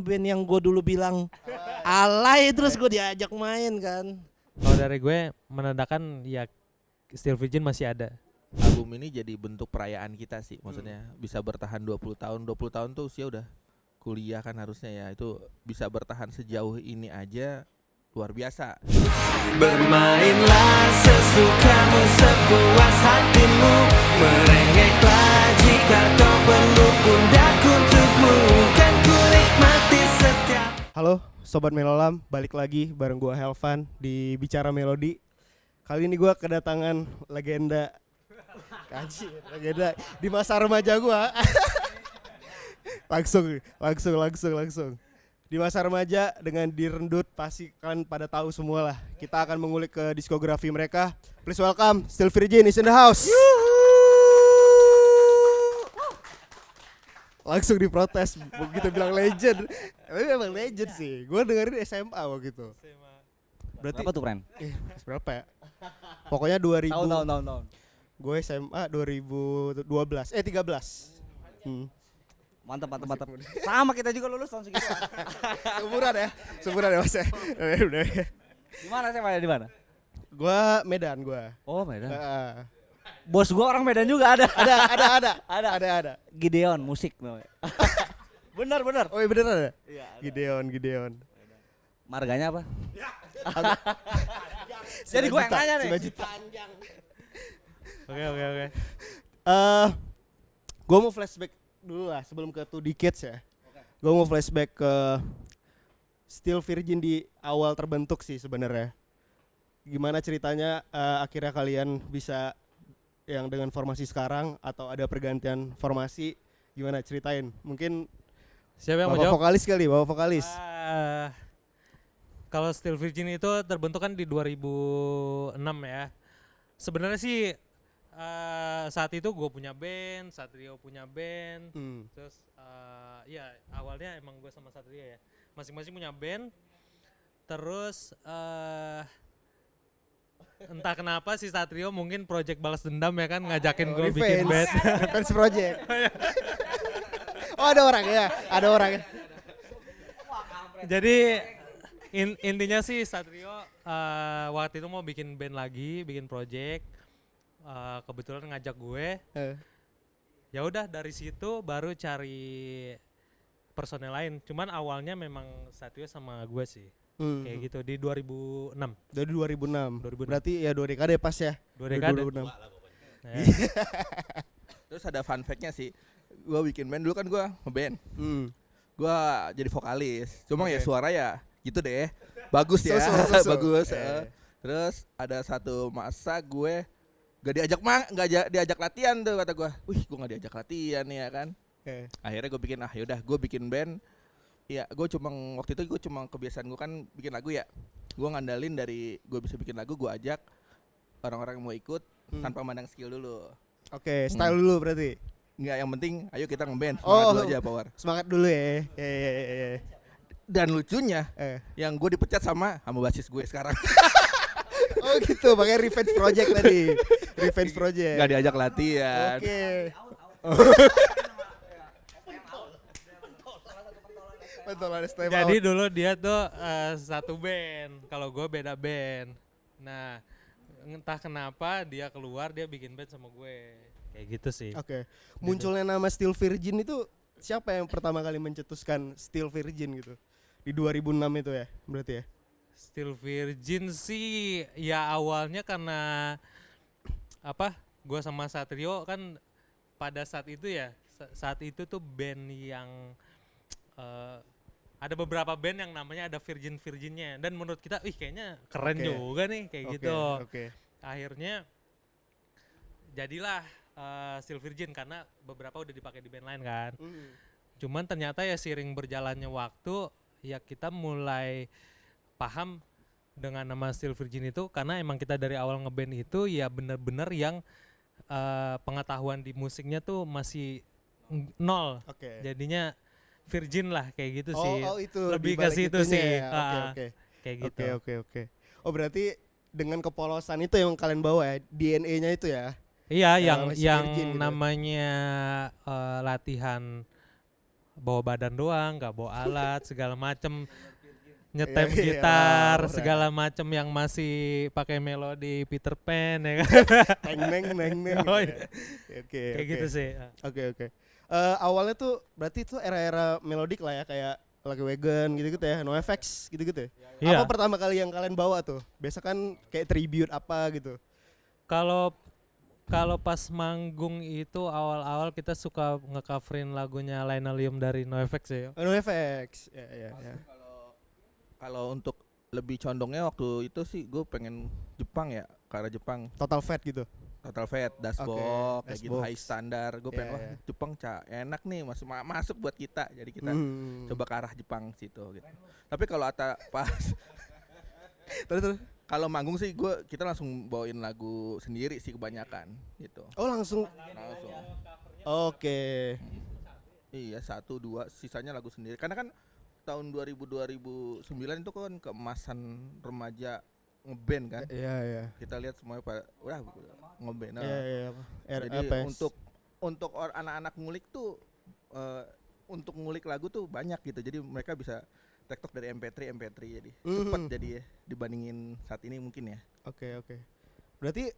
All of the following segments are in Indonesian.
nih band yang gue dulu bilang alay, terus gue diajak main kan. Kalau dari gue menandakan ya Still Virgin masih ada. Album ini jadi bentuk perayaan kita sih. Maksudnya bisa bertahan 20 tahun. 20 tahun tuh usia udah kuliah kan harusnya ya. Itu bisa bertahan sejauh ini aja luar biasa. Bermainlah sesukamu sepuas hatimu, merengeklah jika kau perlu pundak untukmu, kan ku nikmati setiap. Halo Sobat Melolam, balik lagi bareng gua Helvan di Bicara Melodi. Kali ini gua kedatangan legenda legenda di masa remaja gua. langsung di masa remaja dengan direndut, pasti kalian pada tahu semua lah. Kita akan mengulik ke diskografi mereka. Please welcome Still Virgin is in the house. Langsung diprotes begitu bilang legend. Tapi memang legend sih. Gue dengerin SMA waktu itu. Berarti apa tuh, Pren? berapa ya? Pokoknya 2000. Tahun. Gue SMA 2012. 13. Mantap. Sama kita juga lulus tahun segitu. Seumuran ya Mas ya. Udah. Di mana sih, Pak? Di mana? Gua Medan gua. Oh, Medan. Heeh. Bos gua orang Medan juga ada. Ada. Gideon musik namanya. Benar. Oh iya bener ada? Iya. Gideon. Marganya apa? Jadi gua yang nanya nih. 5 juta. Oke. Gua mau flashback dulu lah sebelum ke 2 Decades ya. Gua mau flashback ke Still Virgin di awal terbentuk sih sebenarnya. Gimana ceritanya akhirnya kalian bisa yang dengan formasi sekarang atau ada pergantian formasi, gimana ceritain? Mungkin Siapa yang mau Bapak jawab? vokalis kali, Bapak vokalis. Kalau Still Virgin itu terbentuk kan di 2006 ya. Sebenarnya sih saat itu gue punya band, Satrio punya band, terus ya awalnya emang gue sama Satrio ya, masing-masing punya band. Terus entah kenapa si Satrio mungkin project balas dendam ya kan, ngajakin gue bikin band. Revenge Project. Oh ada orang ya. Jadi intinya sih Satrio waktu itu mau bikin band lagi, bikin project. Kebetulan ngajak gue. Ya udah dari situ baru cari personel lain. Cuman awalnya memang Satrio sama gue sih. Kayak gitu di 2006. Dari 2006. 2006. Berarti ya 2 dekade pas ya. 2 dekade. 2006. Ya. Terus ada fun fact-nya sih. Gua bikin band dulu kan gua ngeband. Gua jadi vokalis. Cuma ya suara ya gitu deh. Bagus ya. So. Bagus. Terus ada satu masa gue gak diajak latihan tuh kata gue. Wih, gue gak diajak latihan ya kan. Akhirnya gue bikin yaudah gue bikin band. Ya gue waktu itu gue cuma kebiasaan gue kan bikin lagu ya. Gue ngandalin dari gue bisa bikin lagu, gue ajak orang-orang yang mau ikut tanpa mandang skill dulu. Oke, style dulu berarti. Enggak, yang penting ayo kita ngeband. Semangat dulu aja power. Semangat dulu ya. Ya. Dan lucunya yang gue dipecat sama basis gue sekarang. Oh gitu, makanya Revenge Project tadi. Revenge Project. Gak diajak latihan. Oke. Jadi dulu dia tuh satu band, kalau gue beda band. Nah, entah kenapa dia keluar, dia bikin band sama gue. Kayak gitu sih. Oke. Munculnya nama Still Virgin itu siapa yang pertama kali mencetuskan Still Virgin gitu? Di 2006 itu ya, berarti ya? Still Virgin sih ya awalnya karena apa? Gue sama Satrio kan pada saat itu ya, saat itu tuh band yang ada beberapa band yang namanya ada Virginnya, dan menurut kita, kayaknya keren juga nih kayak gitu. Akhirnya jadilah Still Virgin karena beberapa udah dipakai di band lain kan. Cuman ternyata ya seiring berjalannya waktu ya kita mulai paham dengan nama Still Virgin itu karena emang kita dari awal ngeband itu ya bener-bener yang pengetahuan di musiknya tuh masih nol. Jadinya Virgin lah kayak gitu sih. Itu lebih ke situ sih. Ya. Kayak gitu. Oke. Oh berarti dengan kepolosan itu yang kalian bawa ya, DNA-nya itu ya? Iya, yang Virgin gitu. namanya latihan bawa badan doang, nggak bawa alat segala macem, nyetem Iya, gitar wow, segala macem yang masih pakai melodi Peter Pan ya kan. Neng neng neng neng. Oh, gitu iya. ya. Oke. Kayak oke. gitu sih. Oke. Awalnya tuh berarti itu era-era melodik lah ya, kayak Lucky Wagon gitu-gitu ya, NoFX gitu-gitu ya. Iya. Apa pertama kali yang kalian bawa tuh? Biasa kan kayak tribute apa gitu. Kalau pas manggung itu awal-awal kita suka ngecoverin lagunya Linoleum dari NoFX ya. NoFX. Ya. Kalau untuk lebih condongnya waktu itu sih gue pengen Jepang ya, ke arah Jepang. Total Fat gitu. Total Fat, Dashbox, kayak gitu, Dashbox. high standar. Gue pengen Iya. wah Jepang enak nih, masuk buat kita. Jadi kita coba ke arah Jepang situ gitu. Tapi kalau pas Terus. kalau manggung sih kita langsung bawain lagu sendiri sih kebanyakan gitu. Oh langsung. Langsung. Oke. Iya 1, 2 sisanya lagu sendiri. Karena kan tahun 2009 itu kan keemasan remaja ngeband kan. Iya. Kita lihat semuanya udah ngeband. Iya. Jadi untuk anak-anak ngulik tuh untuk ngulik lagu tuh banyak gitu. Jadi mereka bisa tektok dari MP3 jadi cepet jadi ya dibandingin saat ini mungkin ya. Oke. Berarti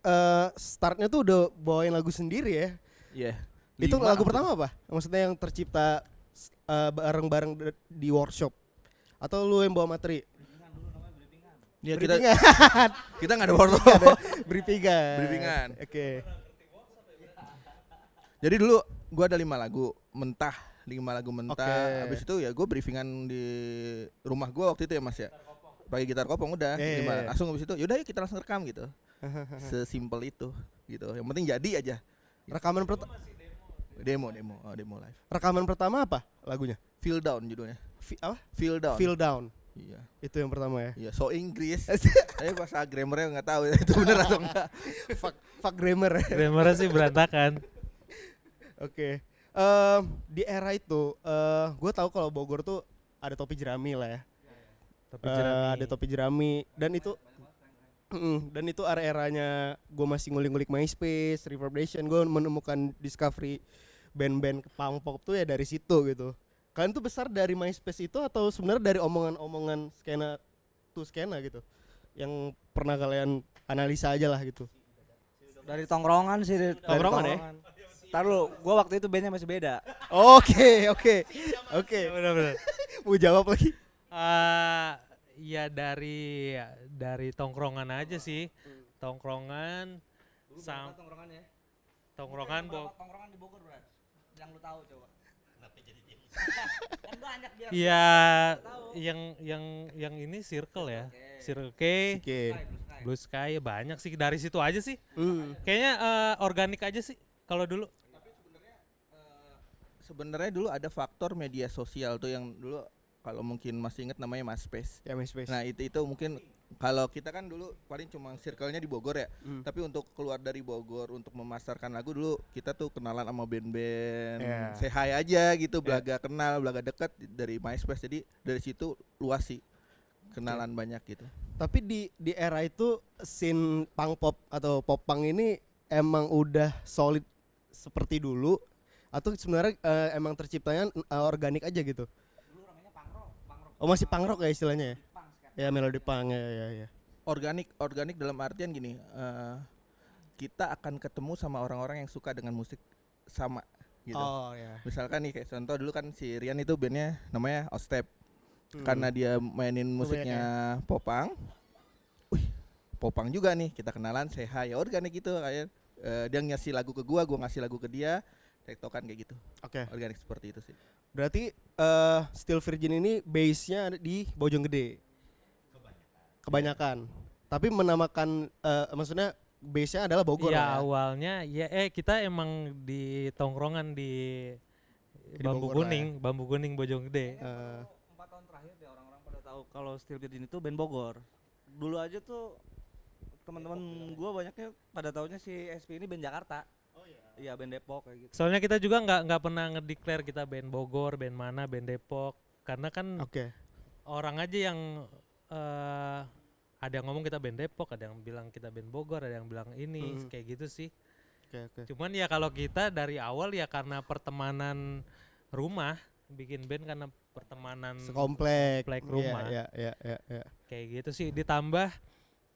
startnya tuh udah bawain lagu sendiri ya? Iya. Itu 5 lagu waktu pertama apa? Maksudnya yang tercipta bareng-bareng di workshop? Atau lu yang bawa materi? Ya Briefingan. kita nggak ada workshop. Briefingan. Oke. Jadi dulu gua ada 5 lagu mentah. Oke. Habis itu ya gue briefingan di rumah gua waktu itu ya Mas ya. Pakai gitar kopong udah. Iya. Langsung habis itu yaudah yuk kita langsung rekam gitu. Sesimpel itu gitu. Yang penting jadi aja. Rekaman pertama. Demo live. Rekaman pertama apa lagunya? Feel Down judulnya. Apa? Feel Down. Feel Down. Iya. Itu yang pertama ya. Iya, so Inggris. Tapi bahasa grammarnya nggak tahu itu bener atau enggak. Fuck grammar. Grammarnya sih berantakan. Oke. Di era itu gue tahu kalau Bogor tuh ada topi jerami lah ya. Ada topi jerami dan itu era-eranya gue masih ngulik-ngulik MySpace, Reverberation, gue menemukan discovery band-band punk pop tuh ya dari situ gitu. Kalian tuh besar dari MySpace itu atau sebenarnya dari omongan-omongan skena gitu yang pernah kalian analisa aja lah gitu? Dari tongkrongan sih. Tongkrongan ya? Ntar lu, gua waktu itu bandnya masih beda. Oke. Benar-benar. Mau jawab lagi? Ya dari tongkrongan aja sih. Tongkrongan Tongkrongan ya. tongkrongan Tongkrongan di Bogor, Bro. Yang lu tahu coba. Kenapa jadi kan banyak dia. ya yang ini Circle ya. Circle K, Blue Sky banyak sih dari situ aja sih. Kayaknya organik aja sih kalau dulu. Sebenarnya dulu ada faktor media sosial tuh yang dulu kalau mungkin masih inget namanya MySpace. Ya MySpace. Nah itu mungkin kalau kita kan dulu paling cuma circle-nya di Bogor ya. Tapi untuk keluar dari Bogor untuk memasarkan lagu dulu kita tuh kenalan sama band-band. Yeah. Say hi aja gitu, belaga kenal, belaga deket dari MySpace. Jadi dari situ luas sih kenalan banyak gitu. Tapi di era itu scene punk pop atau pop punk ini emang udah solid seperti dulu atau sebenarnya emang terciptanya organik aja gitu? Dulu namanya punk rock. Oh masih punk rock ya istilahnya ya? Ya melodi punk ya. Organik dalam artian gini, kita akan ketemu sama orang-orang yang suka dengan musik sama gitu. Oh ya. Misalkan nih kayak contoh dulu kan si Rian itu bandnya namanya Outstep. Karena dia mainin musiknya popang. Wih, popang juga nih, kita kenalan, say hi, ya organik gitu kayak dia ngasih lagu ke gua ngasih lagu ke dia, tektokan kayak gitu. Oke. Organik seperti itu sih. Berarti Still Virgin ini base-nya ada di Bojonggede. Kebanyakan. Tapi menamakan maksudnya base-nya adalah Bogor Ya lah ya. awalnya ya kita emang di tongkrongan di Bambu Bogor lah Kuning, Bambu Kuning Bojonggede. 4 tahun terakhir deh orang-orang pada tahu kalau Still Virgin itu band Bogor. Dulu aja tuh teman-teman gua banyaknya pada taunya si SP ini band Jakarta. Oh iya. Iya band Depok kayak gitu. Soalnya kita juga nggak pernah ngedeclare kita band Bogor, band mana, band Depok. Karena kan Oke. orang aja yang ada yang ngomong kita band Depok, ada yang bilang kita band Bogor, ada yang bilang ini kayak gitu sih. Oke. Cuman ya kalau kita dari awal ya karena pertemanan rumah, bikin band karena pertemanan Sekomplek. komplek rumah. Iya. Kayak gitu sih. Ditambah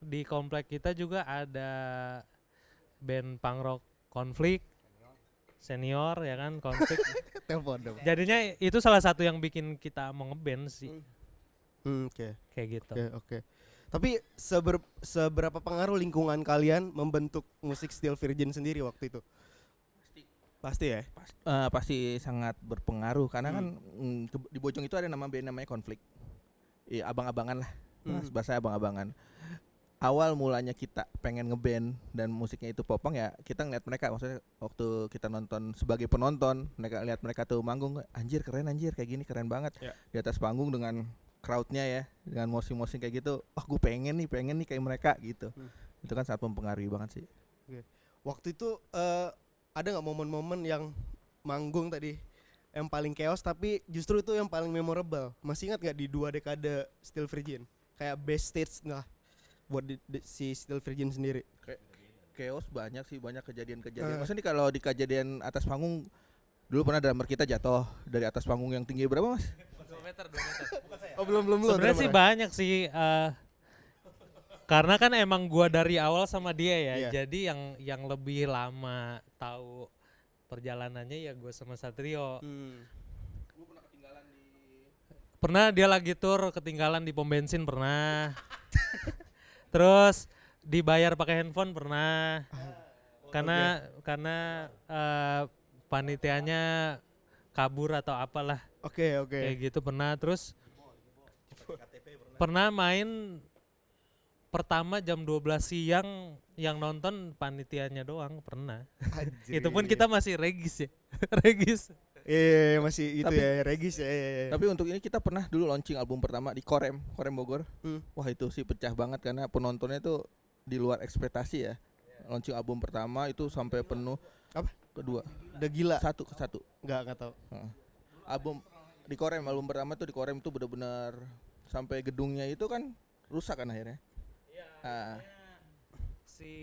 di komplek kita juga ada band punk rock Konflik senior ya kan, Konflik. Telepon dong. Jadinya itu salah satu yang bikin kita mau ngeband sih. Oke. Kayak gitu. Oke. Tapi seberapa pengaruh lingkungan kalian membentuk musik Still Virgin sendiri waktu itu? Pasti ya. Pasti sangat berpengaruh karena kan di Bojong itu ada nama band namanya Konflik. Iya, abang-abangan lah. Bahasa abang-abangan. Awal mulanya kita pengen ngeband dan musiknya itu popang ya, kita ngeliat mereka, maksudnya waktu kita nonton sebagai penonton, lihat mereka tuh manggung, anjir keren anjir, kayak gini keren banget. Di atas panggung dengan crowdnya ya, dengan mosing-mosing kayak gitu, gue pengen nih kayak mereka gitu. Itu kan sangat mempengaruhi banget sih. Waktu itu ada nggak momen-momen yang manggung tadi yang paling chaos tapi justru itu yang paling memorable? Masih ingat nggak di 2 dekade Still Virgin kayak best stage lah buat si Still Virgin sendiri? Chaos banyak sih, banyak kejadian-kejadian. Maksudnya nih kalau di kejadian atas panggung, dulu pernah drummer kita jatuh dari atas panggung yang tinggi berapa mas? 2 meter. Oh belum Sebenarnya sih banyak sih. Karena kan emang gua dari awal sama dia ya. Iya. Jadi yang lebih lama tahu perjalanannya ya gua sama Satrio. Pernah dia lagi tur ketinggalan di pom bensin pernah. Terus dibayar pakai handphone pernah. Karena panitianya kabur atau apalah. Oke. Kayak gitu pernah. Terus pernah main pertama jam 12 siang yang nonton panitianya doang pernah. Itu pun kita masih regis ya. Regis. Iya masih itu Tapi- ya regis ya. Tapi untuk ini kita pernah dulu launching album pertama di Korem Bogor. Wah itu sih pecah banget karena penontonnya tuh di luar ekspektasi ya. Launching album pertama itu sampai penuh. Apa? Kedua. Udah gila. Satu ke satu. Nggak tahu. Album di Korem, album pertama tuh di Korem tuh benar-benar sampai gedungnya itu kan rusak kan akhirnya. Si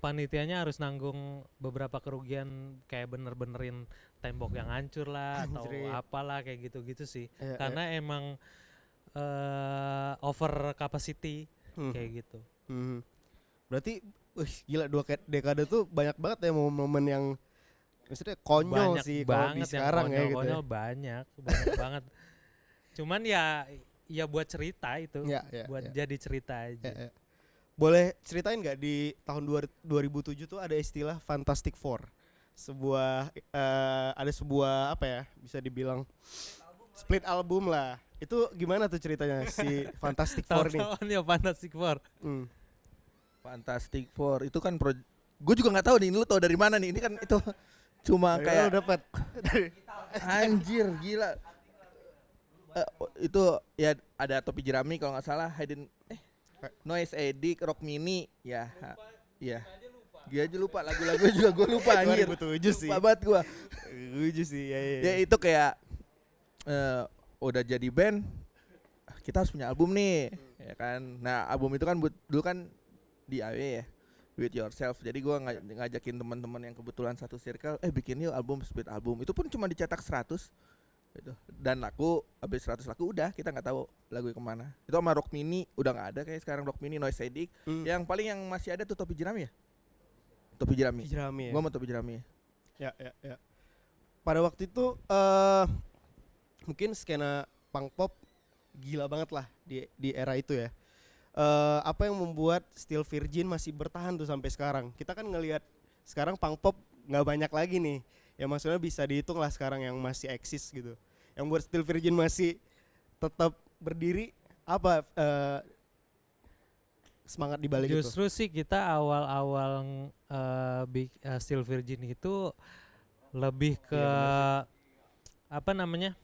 panitianya harus nanggung beberapa kerugian kayak bener-benerin tembok yang hancur lah atau Anjrit. apalah kayak gitu-gitu sih. Iya, Karena emang over capacity kayak gitu. Berarti gila 2 dekade tuh banyak banget ya momen-momen yang maksudnya konyol Banyak sih kalau di banget yang sekarang ya gitu. Ya. konyol-konyol, banyak banget. Cuman ya buat cerita itu, Ya, buat ya. jadi cerita aja. Ya. Boleh ceritain nggak di tahun 2007 tuh ada istilah Fantastic Four, ada sebuah apa ya bisa dibilang split album lah. Itu gimana tuh ceritanya si Fantastic Four nih? Tahu-tahuan ya Fantastic Four. Fantastic Four itu kan gue juga nggak tahu nih, lu tahu dari mana nih? Ini kan itu cuma kayak dapat. anjir gila. Itu ya ada topi jerami kalau nggak salah, Noise Edict, Rock Mini, ya. Dia aja lupa lagu-lagu juga gue lupa anjir. 2007 sih. Lupa banget gue. 2007 sih. Ya. Ya itu kayak udah jadi band, kita harus punya album nih, ya kan. Nah album itu kan dulu kan di AW ya, Do It Yourself. Jadi gue ngajakin teman-teman yang kebetulan satu circle, bikin yuk album, split album. Itu pun cuma dicetak 100 gitu. Dan laku, habis 100 laku udah kita nggak tahu lagu kemana. Itu sama Rock Mini udah nggak ada kayak sekarang. Rock Mini, Noise Edict. Yang paling yang masih ada tuh topi jerami ya. Topi jerami. Ya. Gua mau topi jerami. Ya. Pada waktu itu mungkin skena punk pop gila banget lah di era itu ya. Apa yang membuat Still Virgin masih bertahan tuh sampai sekarang? Kita kan ngelihat sekarang punk pop nggak banyak lagi nih. Ya maksudnya bisa dihitung lah sekarang yang masih eksis gitu. Yang buat Still Virgin masih tetap berdiri apa semangat dibalik itu? Justru sih kita awal-awal Still Virgin itu lebih ke apa namanya?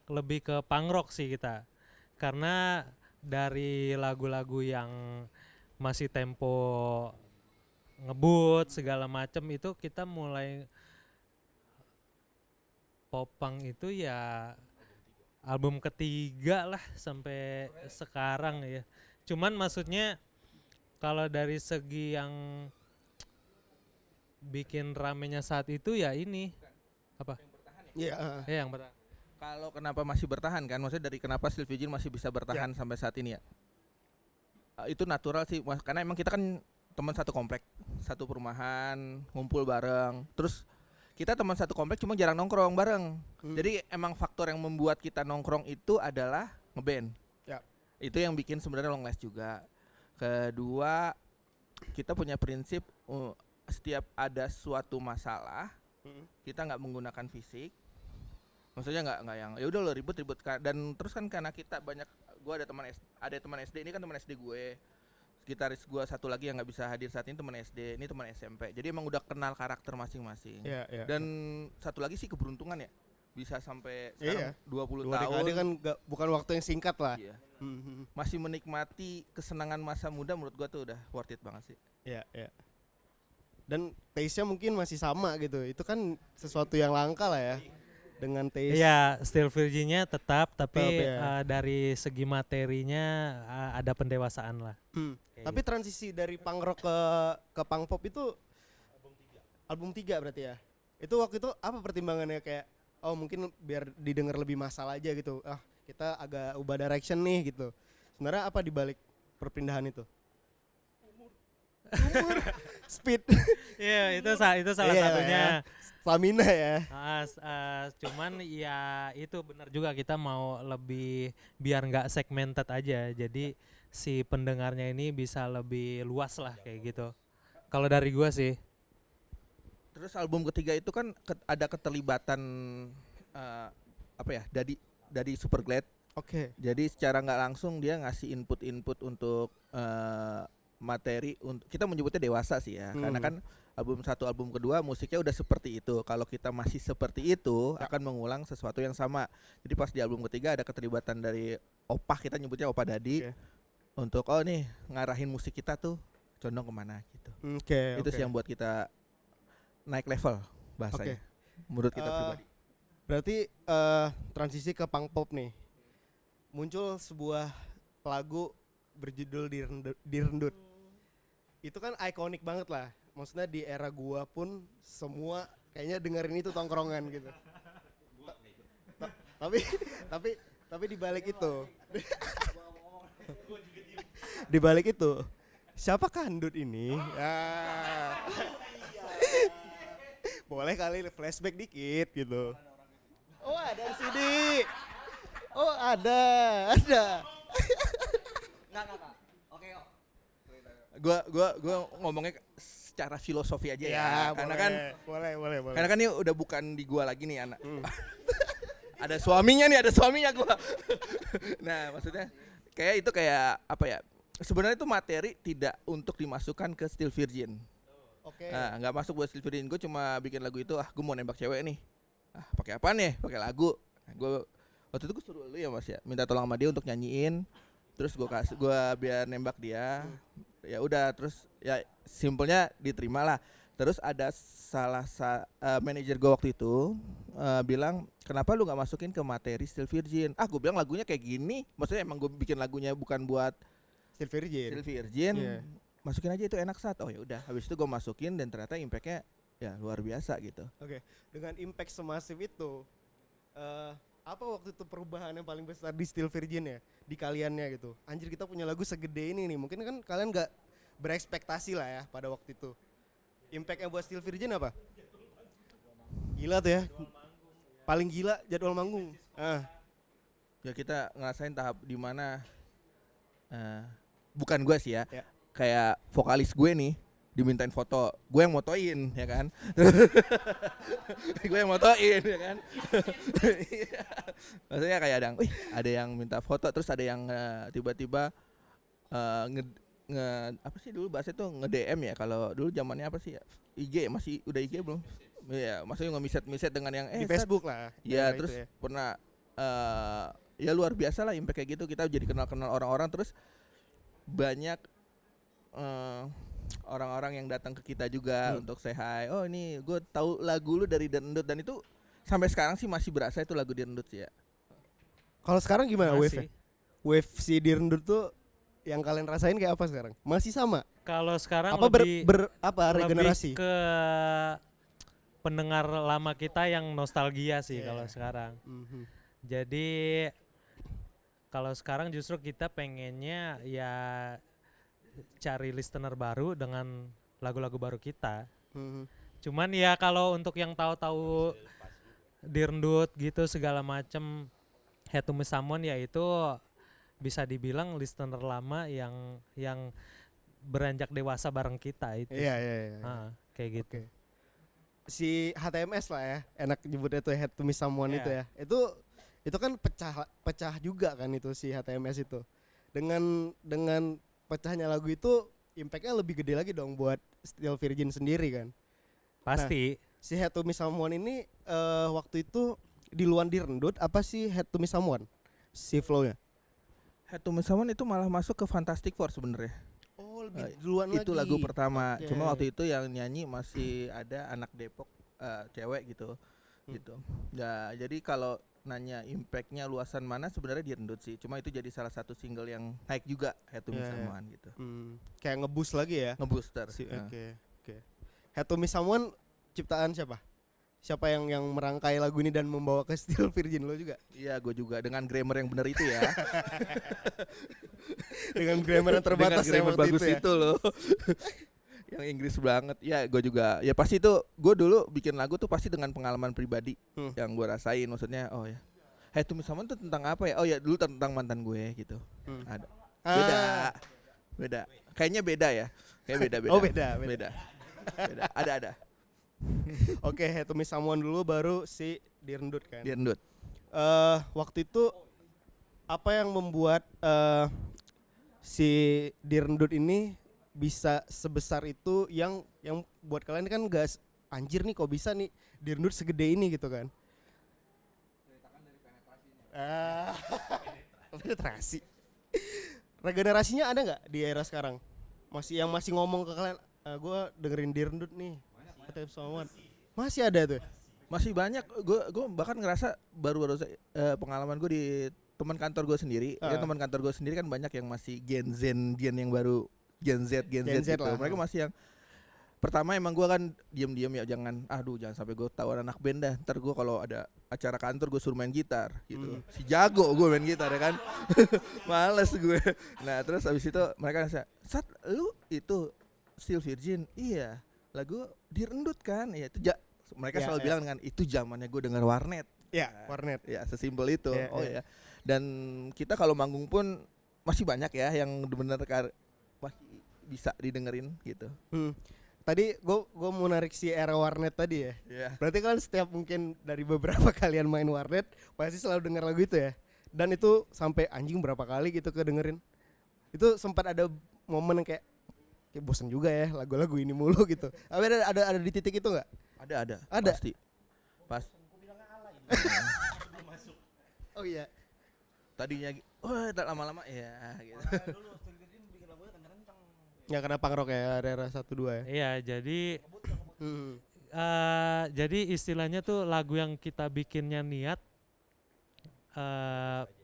Lebih ke punk rock sih kita. Karena dari lagu-lagu yang masih tempo ngebut segala macam itu kita mulai popang itu ya album ketiga lah sampai sekarang ya. Cuman maksudnya kalau dari segi yang bikin ramenya saat itu ya ini apa? Iya. Ya yang pertama. Kalau kenapa masih bertahan kan, maksudnya dari kenapa Steel Virgin masih bisa bertahan sampai saat ini ya? Itu natural sih, karena emang kita kan teman satu komplek, satu perumahan, ngumpul bareng. Terus kita teman satu komplek cuma jarang nongkrong bareng. Jadi emang faktor yang membuat kita nongkrong itu adalah ngeband. Ya. Itu yang bikin sebenarnya long last juga. Kedua, kita punya prinsip setiap ada suatu masalah, kita nggak menggunakan fisik. Maksudnya nggak yang ya udah lo ribut dan terus kan karena kita banyak, gue ada teman SD, ini kan teman SD gue, gitaris gue satu lagi yang nggak bisa hadir saat ini teman SD, ini teman SMP, jadi emang udah kenal karakter masing-masing. Dan satu lagi sih keberuntungan ya, bisa sampai sekarang 20 tahun kan bukan waktu yang singkat lah. Masih menikmati kesenangan masa muda, menurut gue tuh udah worth it banget sih. Dan taste-nya mungkin masih sama gitu, itu kan sesuatu yang langka lah ya. Dengan taste. Iya, Steel Virgin-nya tetap, tapi ya. dari segi materinya ada pendewasaan lah. Tapi transisi dari punk rock ke punk pop itu album 3 berarti ya. Itu waktu itu apa pertimbangannya, kayak mungkin biar didengar lebih massal aja gitu. Kita agak ubah direction nih gitu. Sebenarnya apa dibalik perpindahan itu? Umur. Speed. Iya, itu salah satunya. Stamina ya. Cuman ya itu benar juga, kita mau lebih biar nggak segmented aja, jadi si pendengarnya ini bisa lebih luas lah kayak gitu. Kalau dari gua sih. Terus album ketiga itu kan ada keterlibatan dari Superglad. Oke. Jadi secara nggak langsung dia ngasih input untuk materi, kita menyebutnya dewasa sih ya, karena kan album 1, album kedua musiknya udah seperti itu. Kalau kita masih seperti itu akan mengulang sesuatu yang sama. Jadi pas di album ketiga ada keterlibatan dari opah, kita nyebutnya opah dadi, untuk nih ngarahin musik kita tuh condong kemana gitu. Itu sih yang buat kita naik level bahasanya. Menurut kita pribadi. Berarti transisi ke punk pop nih, muncul sebuah lagu berjudul Direndut. Itu kan ikonik banget lah. Maksudnya di era gua pun semua kayaknya dengerin itu tongkrongan gitu. Tapi di balik itu, siapa kandut ini? Boleh kali flashback dikit gitu. Oh, ada di sini. Oh, ada. Enggak. Oke, yuk. Gua ngomongnya secara filosofi aja ya, karena kan boleh. Karena kan ini udah bukan di gua lagi nih anak. ada suaminya gua. Nah, maksudnya kayak apa ya? Sebenarnya itu materi tidak untuk dimasukkan ke Steel Virgin. Nah, nggak masuk buat Steel Virgin. Gue cuma bikin lagu itu, gue mau nembak cewek nih. Pakai apa nih? Pakai lagu. Gue waktu itu gue suruh lu ya Mas ya, minta tolong sama dia untuk nyanyiin. Terus gue biar nembak dia. Ya udah, terus ya simpelnya diterima lah. Terus ada manajer gue waktu itu bilang, kenapa lu nggak masukin ke materi Steel Virgin? Gue bilang lagunya kayak gini. Maksudnya emang gue bikin lagunya bukan buat Steel Virgin. Masukin aja itu enak saat. Oh ya udah, habis itu gue masukin dan ternyata impactnya ya luar biasa gitu. Dengan impact semasif itu, apa waktu itu perubahan yang paling besar di Steel Virgin ya, di kaliannya gitu? Anjir, kita punya lagu segede ini nih, mungkin kan kalian gak berekspektasi lah ya pada waktu itu. Impactnya buat Steel Virgin apa? Gila tuh ya, paling gila jadwal manggung. Ya kita ngerasain tahap dimana bukan gue sih ya, kayak vokalis gue nih dimintain foto, gue yang motoin ya kan. Gue yang motoin ya kan. Maksudnya kayak ada yang minta foto, terus ada yang tiba-tiba apa sih dulu bahasa itu nge-DM ya, kalau dulu zamannya apa sih ya, IG, masih udah IG belum? Ya, maksudnya nge-miset dengan yang di Facebook lah. Ya, terus pernah ya luar biasa lah impact kayak gitu. Kita jadi kenal orang-orang, terus banyak orang-orang yang datang ke kita juga untuk say hi. Oh ini gue tahu lagu lu dari Direndut, dan itu sampai sekarang sih masih berasa itu lagu Direndut sih ya. Kalau sekarang gimana wave? Wave si Direndut tuh yang kalian rasain kayak apa sekarang? Masih sama? Kalau sekarang apa lebih regenerasi? Lebih ke pendengar lama kita yang nostalgia sih kalau sekarang. Jadi kalau sekarang justru kita pengennya ya cari listener baru dengan lagu-lagu baru kita. Cuman ya kalau untuk yang tahu-tahu direndut gitu segala macem, Had to Miss Someone ya itu bisa dibilang listener lama yang beranjak dewasa bareng kita itu. Iya, sih. iya, iya. Kayak gitu. Oke. Si HTMS lah ya, enak nyebutnya tuh Had to Miss Someone Iya. itu ya. Itu kan pecah juga kan itu si HTMS itu. Dengan pecahnya lagu itu impact-nya lebih gede lagi dong buat Still Virgin sendiri kan. Pasti. Si Had to Miss Someone ini waktu itu di luar direndut apa sih Had to Miss Someone? Si flow-nya. Had to Miss Someone itu malah masuk ke Fantastic Four sebenarnya. Oh, lebih duluan lagi. Itu lagu pertama. Oke. Cuma waktu itu yang nyanyi masih ada anak Depok cewek gitu. Gitu. Ya, jadi kalau nanya impactnya luasan mana sebenarnya direndut sih. Cuma itu jadi salah satu single yang naik juga Had to Miss Iya, iya. Someone gitu. Kayak nge-boost lagi ya. Ngebooster. Oke. Had to Miss Someone ciptaan siapa? Siapa yang merangkai lagu ini dan membawa ke Still Virgin lo juga? Iya, gue juga dengan grammar yang benar itu ya. Dengan grammar yang terbatas dengan ya grammar waktu bagus itu ya. itu loh. Yang Inggris banget. Ya, gue juga. Ya pasti itu gue dulu bikin lagu tuh pasti dengan pengalaman pribadi yang gue rasain. Maksudnya, oh ya, Had to Miss Someone tuh tentang apa ya? Oh ya, dulu tentang mantan gue gitu. Ada. Beda. Kayaknya beda ya. Kayak beda. Oh, beda. Beda. Ada. Oke, Had to Miss Someone dulu baru si Direndut kan. Direndut. Waktu itu apa yang membuat si Direndut ini bisa sebesar itu yang buat kalian kan gak anjir nih kok bisa nih Direndut segede ini gitu kan. Penetrasi. Regenerasinya ada nggak di era sekarang? Masih ngomong ke kalian, gue dengerin Direndut nih. Masih ada tuh. Masih banyak. Gue bahkan ngerasa baru-baru pengalaman gue di teman kantor gue sendiri. Ya, teman kantor gue sendiri kan banyak yang masih Gen yang baru Gen Z gitu. lah. Mereka masih yang pertama emang gue kan diam-diam ya jangan sampai gue tahu anak band dah. Ntar gue kalau ada acara kantor gue suruh main gitar gitu. Si jago gue main gitar ya kan. Males gue. Nah terus abis itu mereka nanya, Sat lu itu Still Virgin? Iya. Lagu Direndut kan? Ya itu mereka selalu bilang kan itu zamannya gue denger Warnet. Ya, Warnet. Ya sesimpel itu. Ya. Dan kita kalau manggung pun masih banyak ya yang benar masih bisa didengerin gitu. Tadi gue mau narik si era Warnet tadi ya. Iya. Berarti kan setiap mungkin dari beberapa kalian main Warnet pasti selalu dengar lagu itu ya. Dan itu sampai anjing berapa kali gitu kedengerin. Itu sempat ada momen yang kayak bosan juga ya lagu-lagu ini mulu gitu. Tapi ada di titik itu nggak? Ada. Ada? Pasti. Oh iya. Tadinya lama-lama ya gitu. Ya karena punk rock ya era 1 2 ya. Iya, jadi istilahnya tuh lagu yang kita bikinnya niat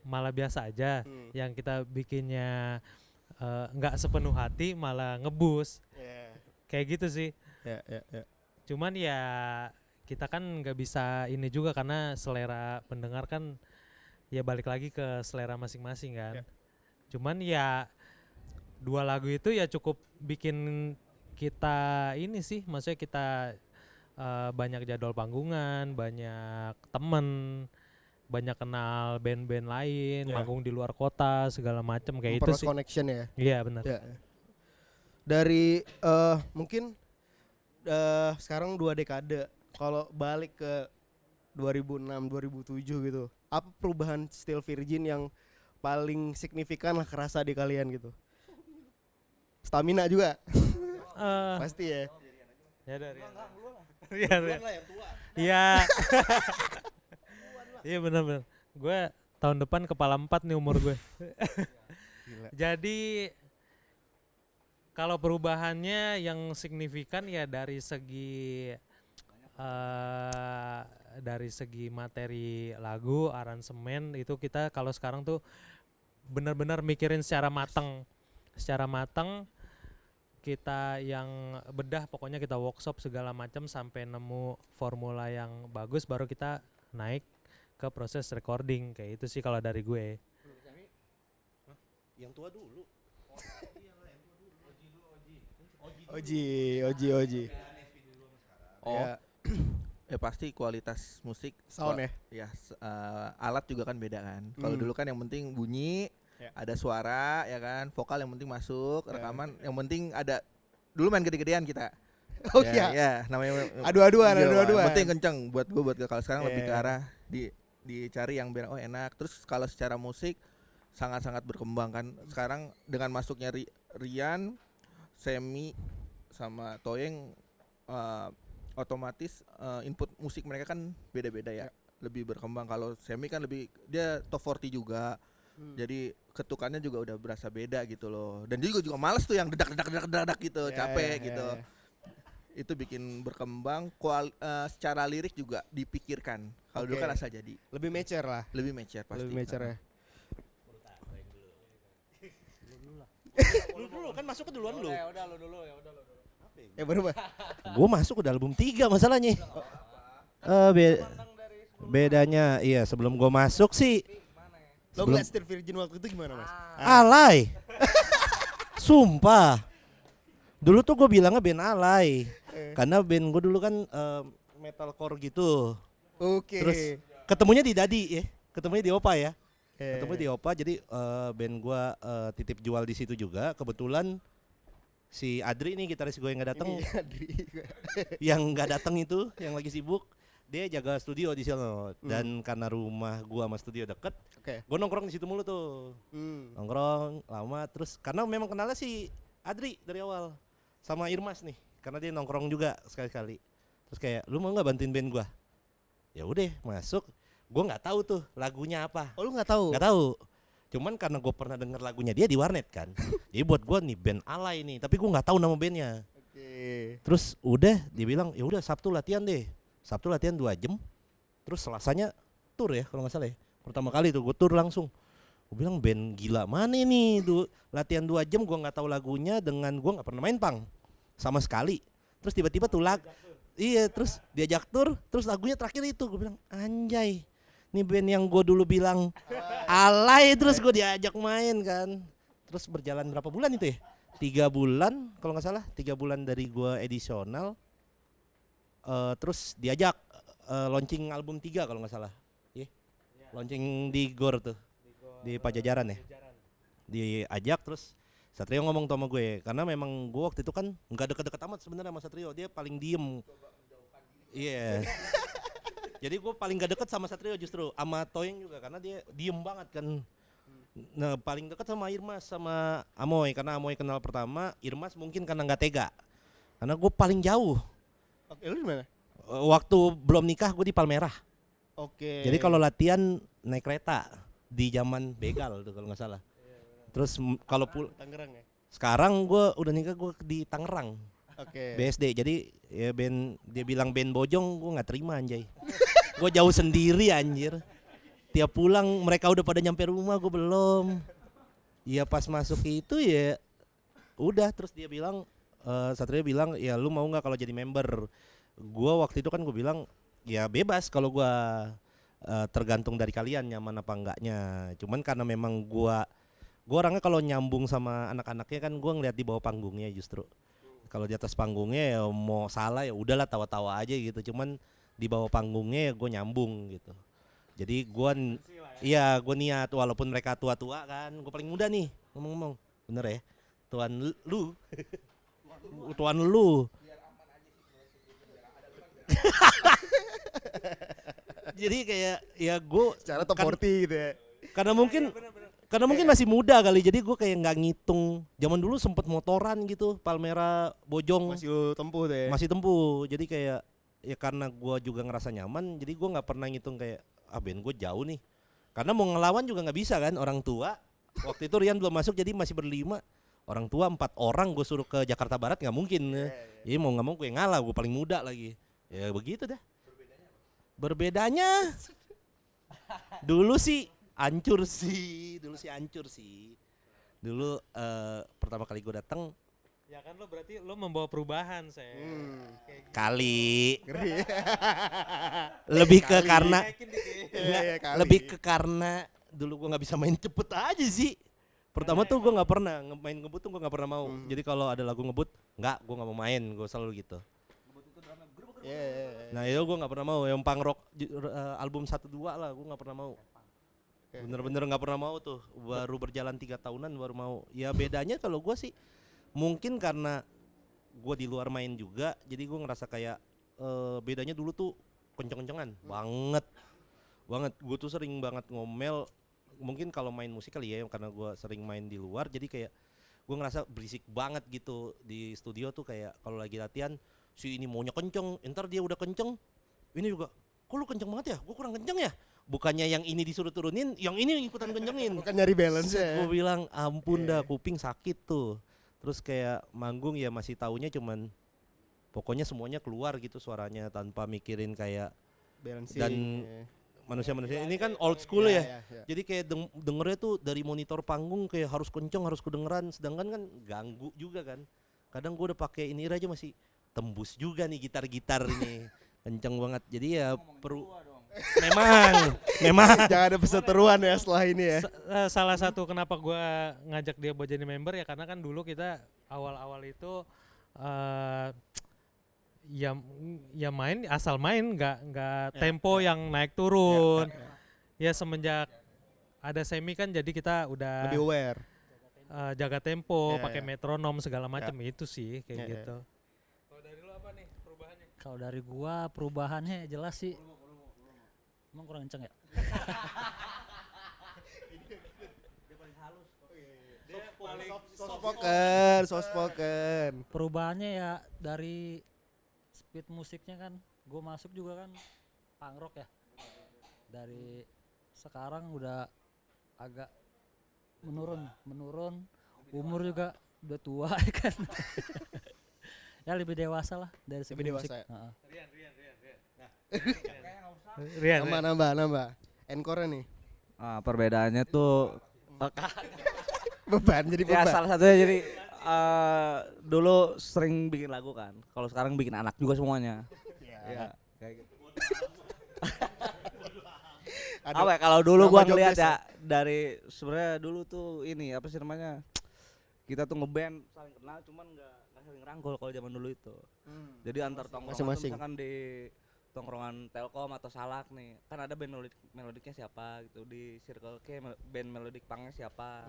malah biasa aja. Yang kita bikinnya nggak sepenuh hati malah ngebus. Kayak gitu sih. Ya. Cuman ya kita kan nggak bisa ini juga karena selera pendengar kan ya balik lagi ke selera masing-masing kan. Cuman ya 2 lagu itu ya cukup bikin kita ini sih, maksudnya kita banyak jadwal panggungan, banyak temen, banyak kenal band-band lain, manggung di luar kota segala macem kayak itu sih. Connection ya. Iya benar. Ya. Dari mungkin sekarang 2 dekade, kalau balik ke 2006 2007 gitu, apa perubahan Still Virgin yang paling signifikan lah kerasa di kalian gitu? Stamina juga. Pasti ya. Ya dari. Iya. Iya benar. Gue tahun depan kepala 4 nih umur gue. Jadi kalau perubahannya yang signifikan ya dari segi materi lagu, aransemen itu kita kalau sekarang tuh benar-benar mikirin secara matang. Kita yang bedah, pokoknya kita workshop segala macam sampai nemu formula yang bagus baru kita naik ke proses recording kayak itu sih kalau dari gue. Yang tua dulu. Oji. Oh. Ya, Ya pasti kualitas musik sound ya. Ya alat juga kan beda kan. Kalau dulu kan yang penting bunyi, Ya. ada suara ya kan, vokal yang penting masuk, Ya. rekaman yang penting ada. Dulu main gede-gedean kita. Oh Ya, iya. ya namanya Adu-aduan, iya, adu-aduan. penting kenceng buat gue buat kalau sekarang lebih ke Iya. arah dicari yang biar enak. Terus kalau secara musik sangat-sangat berkembang kan. Sekarang dengan masuknya Rian, Semi sama Toyeng otomatis input musik mereka kan beda-beda ya. Lebih berkembang. Kalau Semi kan lebih dia top 40 juga. Jadi ketukannya juga udah berasa beda gitu loh. Dan dia juga males tuh yang dedak gitu, capek gitu. Itu bikin berkembang secara lirik juga dipikirkan. Kalau dulu Oke. kan asal jadi. Lebih mature lah. Lebih mature pasti. Lebih mature ya. Lu dulu kan masuk ke duluan lu. Ya bener Pak. Gue masuk udah album 3 masalahnya. Bedanya iya sebelum gue masuk sih Lo ngeliat Still Virgin waktu itu gimana Mas? alay. Sumpah. Dulu tuh gue bilangnya band alay. Karena band gue dulu kan metalcore gitu. Oke. Terus ketemunya di Dadi ya. Ketemunya di Opa ya. Eh. Ketemu di Opa jadi band gue titip jual di situ juga. Kebetulan si Adri nih gitaris gue yang nggak datang. Ini Adri. Yang nggak datang itu yang lagi sibuk dia jaga studio di sana dan karena rumah gua sama studio deket, Oke. gua nongkrong di situ mulu tuh, nongkrong lama terus karena memang kenalnya si Adri dari awal sama Irmas nih karena dia nongkrong juga sekali-kali terus kayak lu mau nggak bantuin band gua, ya udah masuk, gua nggak tahu tuh lagunya apa, Oh lu nggak tahu? nggak tahu, cuman karena gua pernah denger lagunya dia di warnet kan, jadi buat gua nih band alay nih tapi gua nggak tahu nama bandnya. Oke. Terus udah dia bilang ya udah Sabtu latihan deh. Sabtu latihan 2 jam. Terus Selasanya tur ya kalau nggak salah ya. Pertama kali tuh gue tur langsung. Gue bilang band gila mana nih tuh latihan 2 jam gue nggak tahu lagunya dengan gue nggak pernah main pang sama sekali. Terus tiba-tiba tuh iya terus diajak tur terus lagunya terakhir itu gue bilang anjay. Nih band yang gue dulu bilang alay terus gue diajak main kan. Terus berjalan berapa bulan itu ya? 3 bulan kalau nggak salah 3 bulan dari gua edisional terus diajak launching album 3 kalau nggak salah launching di GOR tuh di Pajajaran ya diajak terus Satrio ngomong sama gue karena memang gua waktu itu kan nggak deket-deket amat sebenarnya sama Satrio dia paling diem iya jadi gua paling gak deket sama Satrio justru sama Toyeng juga karena dia diem banget kan. Nah paling dekat sama Irmas sama Amoy karena Amoy kenal pertama, Irmas mungkin karena nggak tega. Karena gue paling jauh. Oke, lu di mana? Waktu belum nikah gue di Palmerah. Oke. Jadi kalau latihan naik kereta di zaman begal tuh kalau nggak salah. Terus kalau Tangerang ya? sekarang gue udah nikah gue di Tangerang. Oke. BSD. Jadi ya band dia bilang band Bojong gue nggak terima anjay. Gue jauh sendiri anjir. Tiap pulang mereka udah pada nyampe rumah gue belum. Iya pas masuk itu ya udah terus dia bilang Satria bilang ya lu mau nggak kalau jadi member. Gue waktu itu kan gue bilang ya bebas kalau gue tergantung dari kalian nyaman apa enggaknya. Cuman karena memang gue orangnya kalau nyambung sama anak-anaknya kan gue ngeliat di bawah panggungnya justru. Kalau di atas panggungnya ya mau salah ya udahlah tawa-tawa aja gitu. Cuman di bawah panggungnya ya gue nyambung gitu. Jadi gue niat walaupun mereka tua-tua kan, gue paling muda nih ngomong-ngomong, bener ya, tuan lu. Jadi kayak ya gue Secara top 40 gitu ya. karena mungkin masih muda kali, jadi gue kayak nggak ngitung. Zaman dulu sempet motoran gitu, Palmerah, Bojong. Masih lu tempuh tuh ya. Masih tempuh, jadi kayak ya karena gue juga ngerasa nyaman, jadi gue nggak pernah ngitung kayak band gue jauh nih. Karena mau ngelawan juga nggak bisa kan, orang tua. Waktu itu Rian belum masuk, jadi masih berlima. Orang tua 4 orang gue suruh ke Jakarta Barat nggak mungkin. Jadi mau nggak mau gue ngalah, gue paling muda lagi. Ya begitu dah. Berbedanya dulu sih hancur sih. Dulu pertama kali gue datang Ya kan lo berarti lo membawa perubahan, saya. Kali. Ngeri. Lebih ke karena Iya, kali. lebih ke karena dulu gua nggak bisa main cepet aja sih. Pertama tuh gua nggak pernah main ngebut tuh gua nggak pernah mau. Jadi kalau ada lagu ngebut, gua nggak mau main, gua selalu gitu. Iya. Nah itu gua nggak pernah mau. Yang punk rock album 1-2 lah, gua nggak pernah mau. Bener-bener nggak pernah mau tuh. Baru berjalan 3 tahunan baru mau. Ya bedanya kalau gua sih mungkin karena gua di luar main juga, jadi gua ngerasa kayak bedanya dulu tuh kenceng-kencengan banget. Gue tuh sering banget ngomel. Mungkin kalau main musik kali ya, karena gue sering main di luar, jadi kayak gue ngerasa berisik banget gitu di studio tuh. Kayak kalau lagi latihan si ini maunya kenceng, ntar dia udah kenceng, ini juga kok lu kenceng banget ya, gue kurang kenceng ya. Bukannya yang ini disuruh turunin, yang ini ikutan kencengin. Bukan nyari balance ya. Gue bilang ampun dah, kuping sakit tuh. Terus kayak manggung ya masih taunya cuman pokoknya semuanya keluar gitu suaranya tanpa mikirin kayak Balancing. dan manusia-manusia ini kan old school ya. Jadi kayak dengernya tuh dari monitor panggung kayak harus kenceng, harus kedengeran, sedangkan kan ganggu juga kan. Kadang gue udah pakai ini aja masih tembus juga nih gitar-gitar ini. Kenceng banget. Jadi ya perlu memang Jangan ada perseteruan ya setelah ini ya. Salah satu kenapa gue ngajak dia buat jadi member ya karena kan dulu kita awal-awal itu ya main asal main nggak tempo yang naik turun. Ya semenjak ada semi kan jadi kita udah Lebih aware. jaga tempo, Ya, pakai ya. metronom segala macam itu sih kayak Ya, ya. gitu. Kalau dari lu apa nih perubahannya? Kalau dari gua perubahannya jelas sih. Emang kurang kenceng ya? Soft spoken. Perubahannya ya dari speed musiknya kan, gua masuk juga kan punk rock ya. Dari sekarang udah agak menurun, umur juga udah tua ya kan. Ya lebih dewasa lah dari segi Lebih musik. dewasa ya? Heeh. Rian, Nambah. Encore nih. Perbedaannya tuh Beban jadi ya beban. salah satunya jadi dulu sering bikin lagu kan. Kalau sekarang bikin anak juga semuanya. Ya, kayak gitu. Apa ya, kalau dulu nama gua job ngeliat desk ya dari sebenarnya dulu tuh ini apa sih namanya? Kita tuh ngeband saling kenal cuman nggak saling rangkul kalau zaman dulu itu. Jadi antar tongkrongan tuh Masing-masing. misalkan di tongkrongan Telkom atau Salak nih, kan ada band melodiknya siapa gitu, di Circle K band melodik punknya siapa,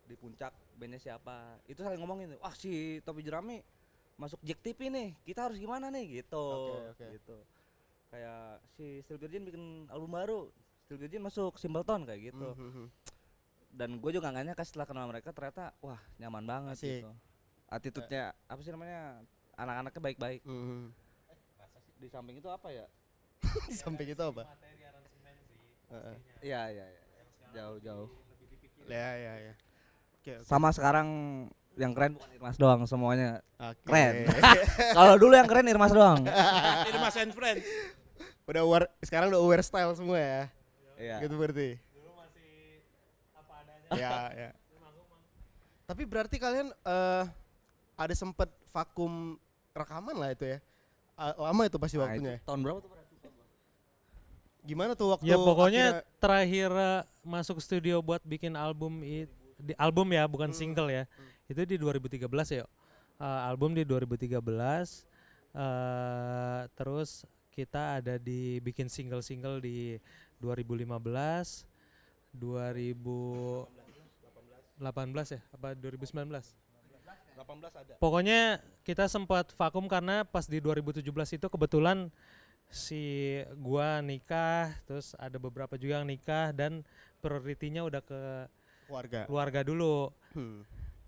di Puncak bandnya siapa, itu saling ngomongin, wah si Topi Jerami masuk Jack TV nih, kita harus gimana nih gitu. Oke. Gitu. Kayak si Steel Virgin bikin album baru, Steel Virgin masuk Simpleton kayak gitu. Dan gue juga nggak nyangka setelah kenal mereka ternyata wah nyaman banget Asik. gitu. Attitude-nya apa sih namanya, anak-anaknya baik-baik. Di samping itu apa ya? Di samping itu apa? Iya. Jauh. Ya. Oke. Sama sekarang yang keren bukan Irmas doang semuanya. Oke. Keren. Kalau dulu yang keren Irmas doang. Irmas and Friends. Sekarang udah aware style semua ya. Iya. Gitu berarti. Dulu masih apa adanya. Ya. Tapi berarti kalian ada sempet vakum rekaman lah itu ya. Lama itu pasti Nah, waktunya. itu tahun berapa tuh? Gimana tuh waktu Ya pokoknya akhirnya- terakhir masuk studio buat bikin album album ya bukan single ya. Itu di 2013 ya. Album di 2013. Terus kita ada bikin single-single di 2015, 2018 ya apa 2019? 18 ada. Pokoknya kita sempat vakum karena pas di 2017 itu kebetulan si gua nikah, terus ada beberapa juga yang nikah dan prioritinya udah ke keluarga dulu.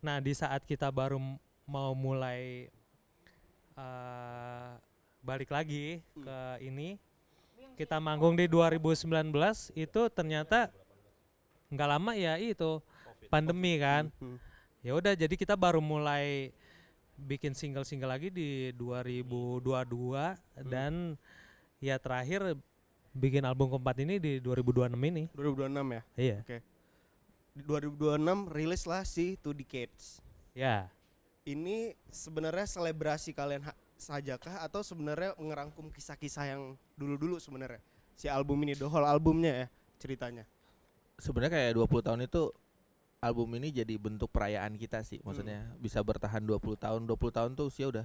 Nah di saat kita baru mau mulai balik lagi ke ini, kita manggung di 2019 itu ternyata nggak lama ya itu pandemi kan. Ya udah jadi kita baru mulai bikin single-single lagi di 2022 dan ya terakhir bikin album keempat ini di 2026 ini. 2026 ya. Iya. Di 2026 rilis lah si Two Decades. Ya. ini sebenarnya selebrasi kalian sajakah atau sebenarnya ngerangkum kisah-kisah yang dulu-dulu sebenarnya si album ini, the whole albumnya ya ceritanya? Sebenarnya kayak 20 tahun itu album ini jadi bentuk perayaan kita sih. Maksudnya bisa bertahan 20 tahun. 20 tahun tuh usia udah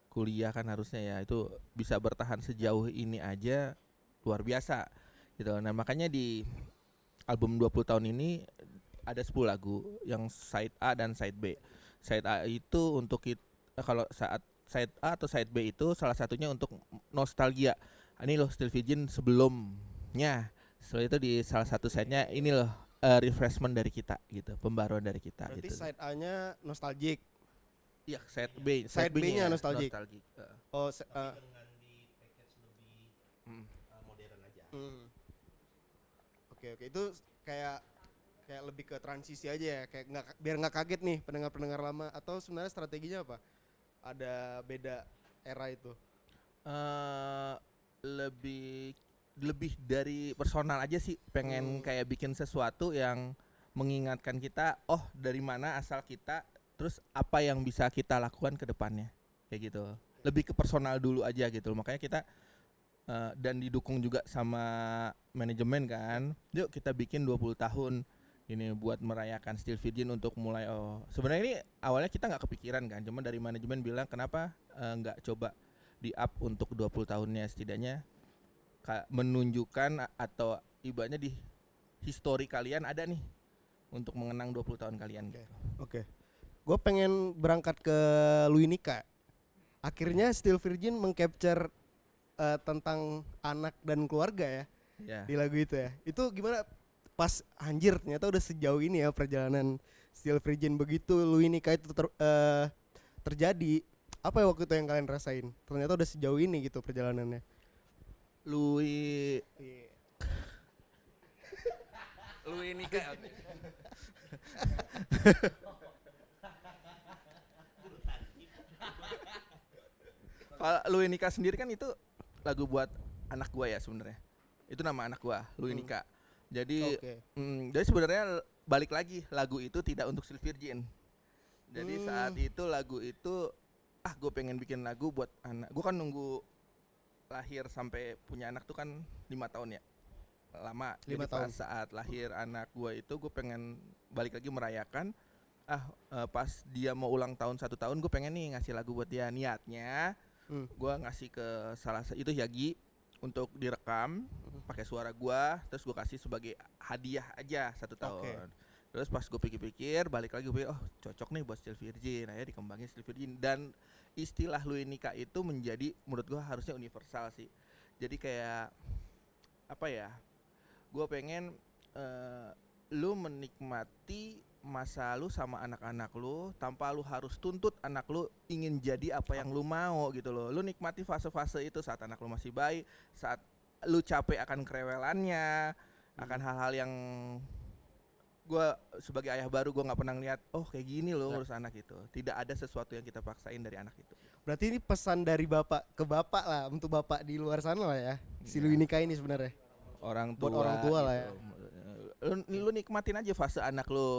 kuliah kan harusnya ya. Itu bisa bertahan sejauh ini aja luar biasa gitu. Nah, makanya di album 20 tahun ini ada 10 lagu yang side A dan side B. Side A itu untuk kalau saat side A atau side B itu salah satunya untuk nostalgia. Ini loh Still Virgin sebelumnya. Setelah itu di salah satu side-nya ini loh refreshment dari kita gitu, pembaruan dari kita. Berarti gitu. side A-nya nostalgic. Iya, side B, Side B-nya nostalgic. Oh, modern aja. Oke, itu kayak lebih ke transisi aja ya, kayak biar nggak kaget nih pendengar-pendengar lama, atau sebenarnya strateginya apa? Ada beda era itu? Lebih dari personal aja sih, pengen kayak bikin sesuatu yang mengingatkan kita, oh dari mana asal kita, terus apa yang bisa kita lakukan ke depannya, kayak gitu. Lebih ke personal dulu aja gitu, makanya kita dan didukung juga sama manajemen kan, yuk kita bikin 20 tahun ini buat merayakan Still Virgin untuk mulai. Oh sebenarnya ini awalnya kita nggak kepikiran kan, cuman dari manajemen bilang kenapa nggak coba di up untuk 20 tahunnya, setidaknya menunjukkan atau ibaratnya di histori kalian ada nih untuk mengenang 20 tahun kalian. Oke. Gue pengen berangkat ke Luinika. Akhirnya Still Virgin mengcapture tentang anak dan keluarga ya di lagu itu ya. Itu gimana pas anjir ternyata udah sejauh ini ya perjalanan Still Virgin, begitu Luinika itu terjadi. Apa ya waktu itu yang kalian rasain? Ternyata udah sejauh ini gitu perjalanannya. Luinika. Kalau Luinika sendiri kan itu lagu buat anak gua ya sebenarnya. Itu nama anak gua, Luinika. Jadi jadi sebenarnya balik lagi lagu itu tidak untuk Still Virgin. Jadi saat itu lagu itu gue pengen bikin lagu buat anak. Gue kan nunggu lahir sampai punya anak tuh kan 5 tahun ya, lama. 5 Jadi tahun. pas saat lahir anak gue itu gue pengen balik lagi merayakan. Pas dia mau ulang tahun 1 tahun, gue pengen nih ngasih lagu buat dia. Niatnya gue ngasih ke salah satu itu Yagi untuk direkam pakai suara gue, terus gue kasih sebagai hadiah aja 1 tahun. Terus pas gue pikir-pikir, balik lagi gue pikir, oh cocok nih buat Still Virgin. Akhirnya dikembangin Still Virgin. Dan istilah Luinika itu menjadi menurut gue harusnya universal sih. Jadi kayak apa ya, gue pengen lu menikmati masa lu sama anak-anak lu tanpa lu harus tuntut anak lu ingin jadi apa yang lu mau gitu loh. Lu nikmati fase-fase itu saat anak lu masih bayi, saat lu capek akan kerewelannya, akan hal-hal yang gue sebagai ayah baru gue nggak pernah ngeliat, oh kayak gini loh ngurus anak itu. Tidak ada sesuatu yang kita paksain dari anak itu. Berarti ini pesan dari bapak ke bapak lah, untuk bapak di luar sana lah ya. Si Luinika ini sebenarnya. Orang tua, buat orang tua gitu lah ya. Lu nikmatin aja fase anak lu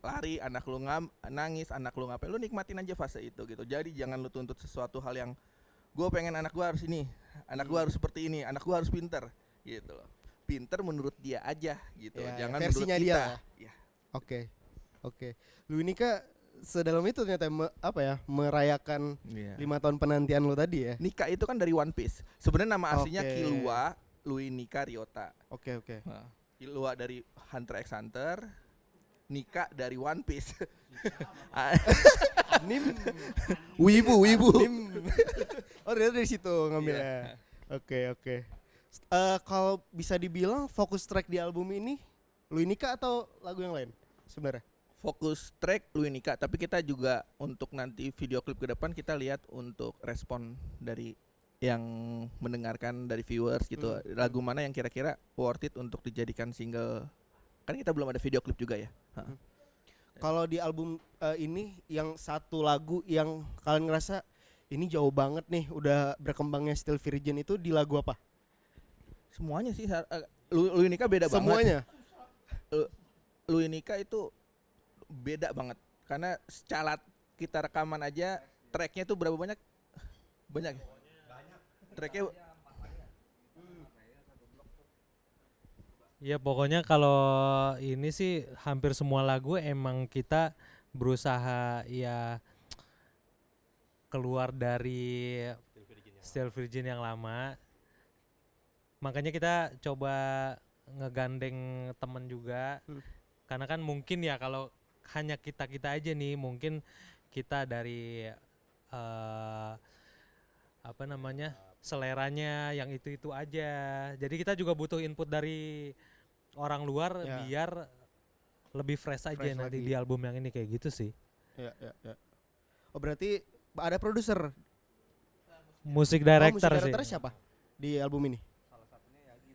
lari, anak lu nangis, anak lu ngapain, lu nikmatin aja fase itu gitu. Jadi jangan lu tuntut sesuatu hal yang gue pengen anak gue harus ini, anak gue harus seperti ini, anak gue harus pinter gitu loh. Pinter menurut dia aja gitu, jangan versinya menurut kita. dia. Oke. Luinika sedalam itu ternyata merayakan 5 tahun penantian lo tadi ya. Nika itu kan dari One Piece. Sebenarnya nama aslinya Killua Luinika Ryota. Oke. Killua dari Hunter x Hunter, Nika dari One Piece. Nim. Wibu. Nim. Oh dari situ ngambilnya. Oke. Kalau bisa dibilang fokus track di album ini Luinika atau lagu yang lain sebenarnya? Fokus track Luinika, tapi kita juga untuk nanti video klip ke depan kita lihat untuk respon dari yang mendengarkan, dari viewers gitu. Lagu mana yang kira-kira worth it untuk dijadikan single. Kan kita belum ada video klip juga ya. Kalau di album ini yang satu lagu yang kalian ngerasa ini jauh banget nih udah berkembangnya Still Virgin, itu di lagu apa? Semuanya sih. Luinika beda Semuanya? banget. Luinika itu beda banget karena kita rekaman aja tracknya tuh berapa banyak? Banyak. Tracknya Ya pokoknya kalau ini sih hampir semua lagu emang kita berusaha ya keluar dari Still Virgin yang lama. Makanya kita coba ngegandeng temen juga. Karena kan mungkin ya kalau hanya kita-kita aja nih, mungkin kita dari apa namanya seleranya yang itu aja. Jadi kita juga butuh input dari orang luar Ya. biar lebih fresh aja Fresh nanti lagi. di album yang ini kayak gitu sih. Ya. Oh berarti ada produser. Musik Oh, musik director sih. director siapa di album ini?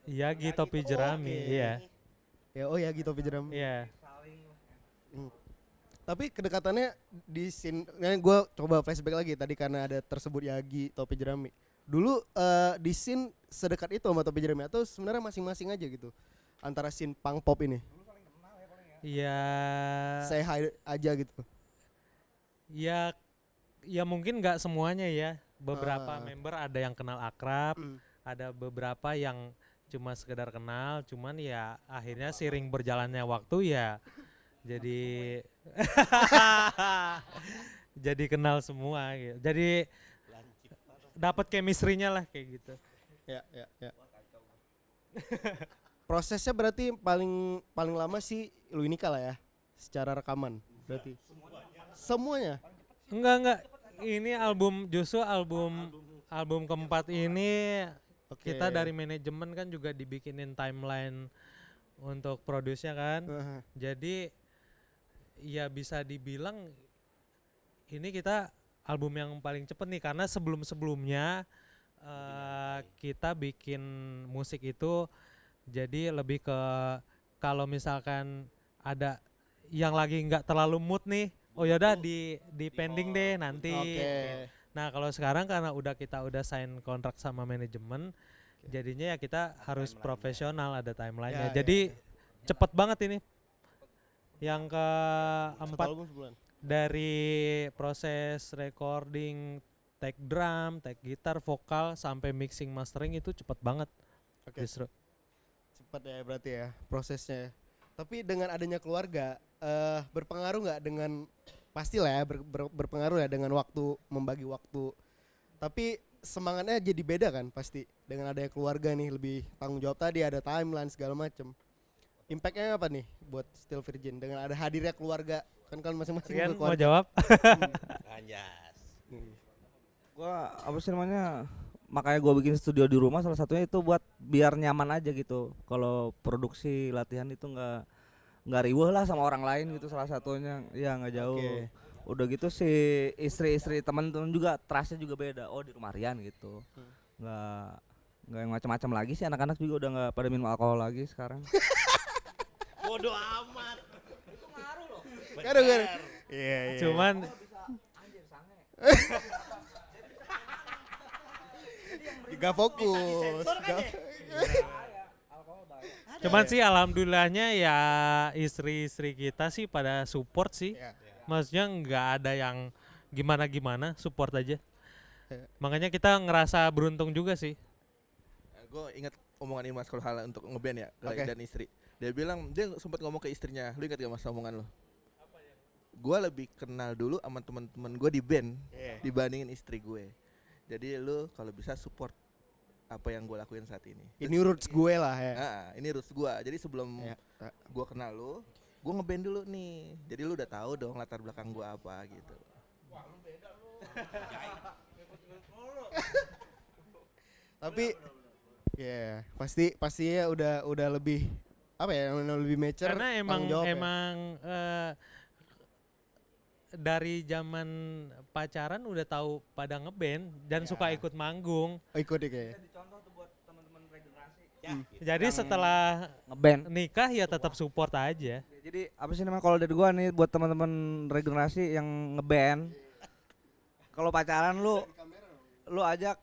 Yagi Topi Jerami, Oke. iya. Ya oh ya gitu Pijeram. Iya. Tapi kedekatannya di scene, gue coba flashback lagi tadi karena ada tersebut Yagi, Topi Jerami. Dulu di scene sedekat itu sama Topi Jerami atau sebenarnya masing-masing aja gitu antara scene punk pop ini? Iya. Say hi aja gitu. Ya mungkin nggak semuanya ya. Beberapa Ah. member ada yang kenal akrab, Mm. ada beberapa yang cuma sekedar kenal, cuman ya akhirnya seiring berjalannya waktu ya jadi jadi kenal semua gitu. Jadi dapat chemistry-nya lah kayak gitu. Ya. Prosesnya berarti paling lama sih Luinika lah ya secara rekaman berarti. Semuanya. Enggak. Ini justru album keempat ini Oke. kita dari manajemen kan juga dibikinin timeline untuk produce-nya kan. Aha. Jadi ya bisa dibilang ini kita album yang paling cepet nih karena sebelum-sebelumnya kita bikin musik itu jadi lebih ke kalau misalkan ada yang lagi nggak terlalu mood nih, oh yaudah di pending deh nanti. Oke. Nah kalau sekarang karena kita udah sign kontrak sama manajemen, jadinya ya kita harus profesional ada timelinenya. Ya, Jadi cepet banget ini. Yang Satu keempat album sebulan. dari proses recording, take drum, take gitar, vokal sampai mixing mastering itu cepet banget. Oke. Justru. Cepat ya berarti ya prosesnya. Tapi dengan adanya keluarga berpengaruh nggak dengan pastilah ya berpengaruh ya dengan waktu membagi waktu. Tapi semangatnya jadi beda kan pasti dengan adanya keluarga nih lebih tanggung jawab tadi ada timeline segala macem. Impactnya apa nih buat Still Virgin dengan ada hadirnya keluarga kan masing-masing Rian mau berkeluarga. jawab? Anjas. Gua apa sih namanya, makanya gua bikin studio di rumah salah satunya itu buat biar nyaman aja gitu. Kalau produksi latihan itu nggak riweuh lah sama orang lain gitu, salah satunya ya nggak jauh. Oke. Udah gitu si istri teman-teman juga trustnya juga beda. Oh di rumah Rian gitu, nggak yang macam-macam lagi sih, anak-anak juga udah nggak pada minum alkohol lagi sekarang. Bodoh amat. Kan. Iya. Cuman Gak fokus. Cuman sih alhamdulillahnya ya istri-istri kita sih pada support sih. Iya. Maksudnya nggak ada yang gimana-gimana, support aja. Iya. Makanya kita ngerasa beruntung juga sih. gue ingat omongan Imas kalau hal untuk ngeband ya Oke. dan istri. Dia bilang dia sempat ngomong ke istrinya. Lu ingat gak mas omongan lo? Gue lebih kenal dulu sama teman-teman gue di band dibandingin istri gue. Jadi lu kalau bisa support apa yang gue lakuin saat ini. Ini roots gue lah ya. Ini roots gue. Jadi sebelum Ya. gue kenal lu, gue ngeband dulu nih. Jadi lu udah tahu dong latar belakang gue apa gitu. Tapi ya pastinya udah lebih apa ya lebih mature Karena tanggung jawab ya. emang dari zaman pacaran udah tahu pada ngeband dan suka ikut manggung. Oh, ikut deh kayaknya. Jadi setelah Ngeband. nikah ya tetap support aja. Jadi apa sih namanya kalau dari gua nih buat teman-teman regenerasi yang ngeband, kalau pacaran lu ajak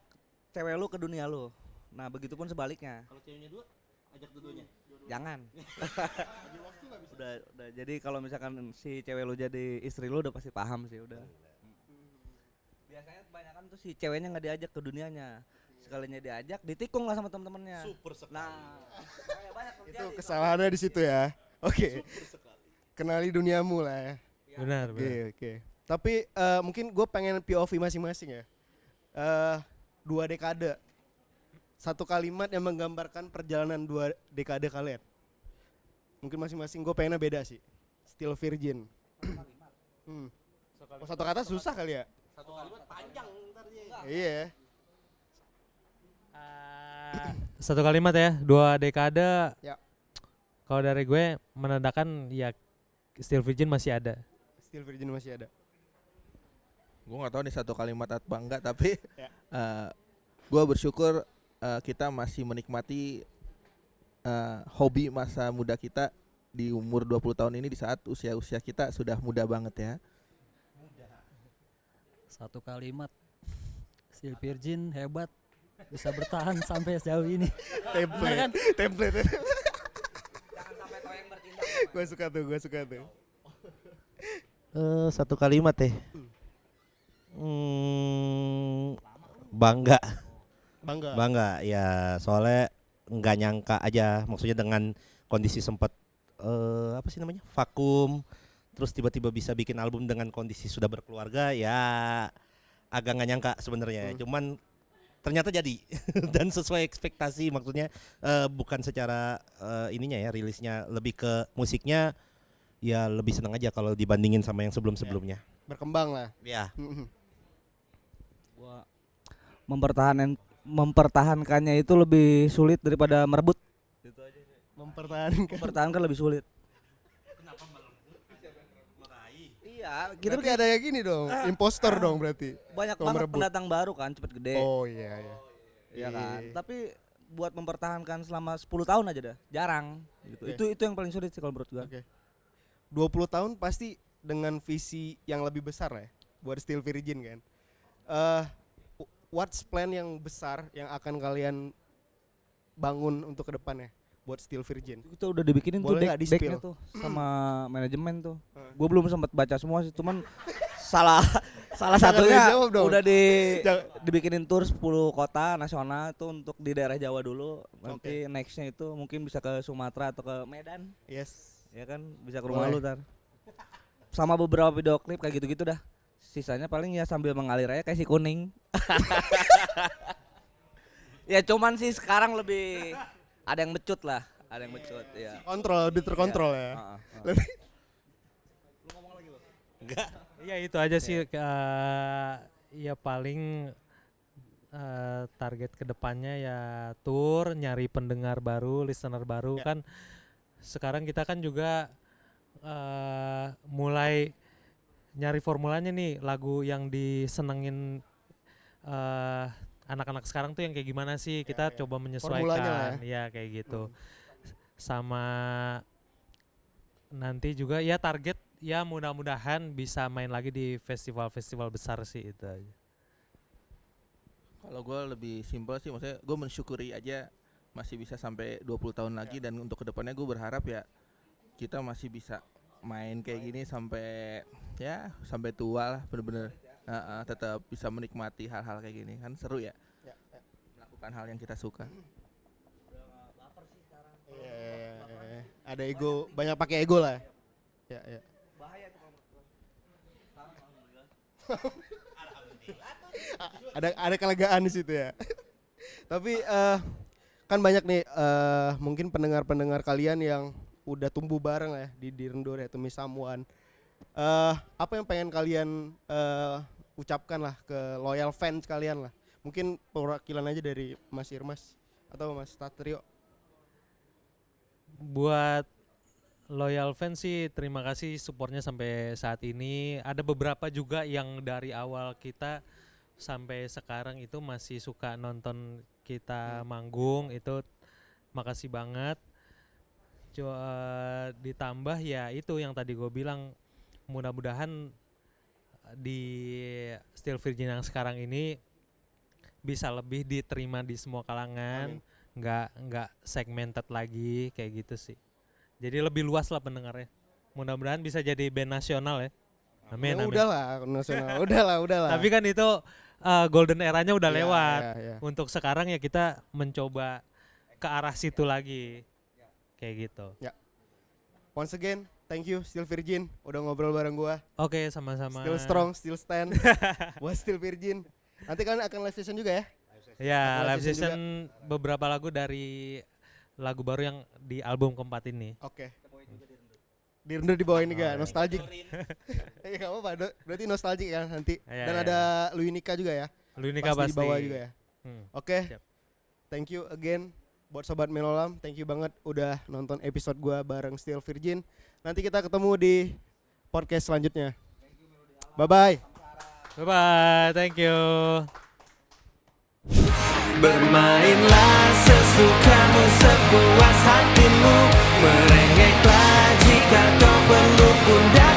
cewek lu ke dunia lu. Nah begitupun sebaliknya. Kalau ceweknya dua, ajak dua-duanya. Jangan. udah jadi kalau misalkan si cewek lu jadi istri lu udah pasti paham sih udah. kebanyakan tuh si ceweknya nggak diajak ke dunianya. Sekalinya diajak, ditikung lah sama temen-temennya. Super sekali. Nah, banyak Itu terjadi. kesalahannya di situ ya. Oke. Kenali duniamu lah ya. Benar, Oke, benar. oke. Tapi mungkin gue pengen POV masing-masing ya. 2 dekade. Satu kalimat yang menggambarkan perjalanan 2 dekade kalian. Mungkin masing-masing gue pengennya beda sih. Still Virgin. Oh, satu kata susah kali ya? Satu kalimat panjang ntar dia. Iya. Satu kalimat ya, 2 dekade. Ya. Kalau dari gue menandakan ya Still Virgin masih ada. Still Virgin masih ada. Gue nggak tahu nih satu kalimat apa enggak, tapi Ya. gue bersyukur kita masih menikmati hobi masa muda kita di umur 20 tahun ini, di saat usia-usia kita sudah muda banget ya. Satu kalimat, Still Virgin hebat, bisa bertahan sampai sejauh ini. Template. Template. Jangan sampai kau yang bertindak. Gue suka tuh. Satu kalimat ya. Bangga. Bangga ya, soalnya nggak nyangka aja, maksudnya dengan kondisi sempat apa sih namanya, vakum, terus tiba-tiba bisa bikin album dengan kondisi sudah berkeluarga, ya agak nggak nyangka sebenarnya. Cuman ternyata jadi dan sesuai ekspektasi, maksudnya bukan secara ininya ya, rilisnya, lebih ke musiknya ya lebih seneng aja kalau dibandingin sama yang sebelum-sebelumnya. Berkembang lah. Ya. Gua mempertahankannya itu lebih sulit daripada merebut. Mempertahankan. Mempertahankan lebih sulit. Iya, kita Berarti ada yang gini dong, impostor dong berarti. banyak kalau banget merebut. pendatang baru kan, cepet gede. Oh iya iya. Iya kan. Iya. Tapi buat mempertahankan selama 10 tahun aja dah, jarang gitu. Oke. Itu yang paling sulit sih kalau menurut gua. Oke. 20 tahun pasti dengan visi yang lebih besar lah ya, buat Still Virgin kan. What's plan yang besar yang akan kalian bangun untuk kedepannya buat Still Virgin? Itu udah dibikinin Boleh tuh nggak backnya di-spill? tuh sama manajemen tuh. Hmm. Gue belum sempat baca semua sih, cuman salah Jangan satunya dijawab dong. udah Jangan. dibikinin tour 10 kota nasional itu untuk di daerah Jawa dulu. Nanti nextnya itu mungkin bisa ke Sumatera atau ke Medan, Yes. ya kan, bisa ke rumah Boleh. lu tar. Sama beberapa video klip kayak gitu-gitu dah. Sisanya paling ya sambil mengalir aja kayak si Kuning. Ya cuman sih sekarang lebih ada yang becut lah, ada yang becut ya. Kontrol, lebih terkontrol ya. Heeh. Lebih Iya itu aja sih, ya paling target kedepannya ya tour, nyari pendengar baru, listener baru kan. Sekarang kita kan juga mulai nyari formulanya nih, lagu yang disenengin anak-anak sekarang tuh yang kayak gimana sih, kita coba Formulanya menyesuaikan lah ya kayak gitu. Sama nanti juga ya target ya mudah-mudahan bisa main lagi di festival-festival besar sih, itu aja. Kalau gue lebih simpel sih, maksudnya gue mensyukuri aja masih bisa sampai 20 tahun lagi, dan untuk kedepannya gue berharap ya kita masih bisa main kayak gini sampai tua lah, bener-bener tetap bisa menikmati hal-hal kayak gini, kan seru ya, melakukan hal yang kita suka. Iya. Ada ego, banyak pakai ego lah. Ya, ya. Ada kelegaan di situ ya. Tapi kan banyak nih mungkin pendengar-pendengar kalian yang udah tumbuh bareng ya di Direndor ya, Tumi Samuan. Apa yang pengen kalian ucapkan lah ke loyal fans kalian lah? Mungkin perwakilan aja dari Mas Irmas atau Mas Tatrio. Buat loyal fans sih terima kasih supportnya sampai saat ini. Ada beberapa juga yang dari awal kita sampai sekarang itu masih suka nonton kita manggung, itu makasih banget. Ditambah ya itu yang tadi gue bilang, mudah-mudahan di Still Virgin yang sekarang ini bisa lebih diterima di semua kalangan, nggak segmented lagi kayak gitu sih. Jadi lebih luas lah pendengarnya. Mudah-mudahan bisa jadi band nasional ya. Amin, Ya amin. udahlah nasional. udahlah. Tapi kan itu golden eranya udah Iya, lewat. iya, iya. Untuk sekarang ya kita mencoba ke arah situ lagi. Kayak gitu. Once again, thank you Still Virgin udah ngobrol bareng gua. Oke, sama-sama. Still strong, still stand. Buat Still Virgin. Nanti kalian akan live session juga ya? Ya, Live live session session beberapa lagu dari lagu baru yang di album keempat ini. Oke. Dirndu di bawah ini gak? Nostalgic. Iya gak apa-apa, berarti nostalgic kan nanti. Iya, Dan iya. ada Luinika juga ya? Luinika Pasti pasti. di bawah juga ya? Hmm. Oke, Siap. thank you again buat Sobat Melolam. Thank you banget udah nonton episode gua bareng Still Virgin. Nanti kita ketemu di podcast selanjutnya. Bye-bye. Bye-bye, thank you. Bermainlah sesukamu sepuas hatimu, merengeklah jika kau perlu pundak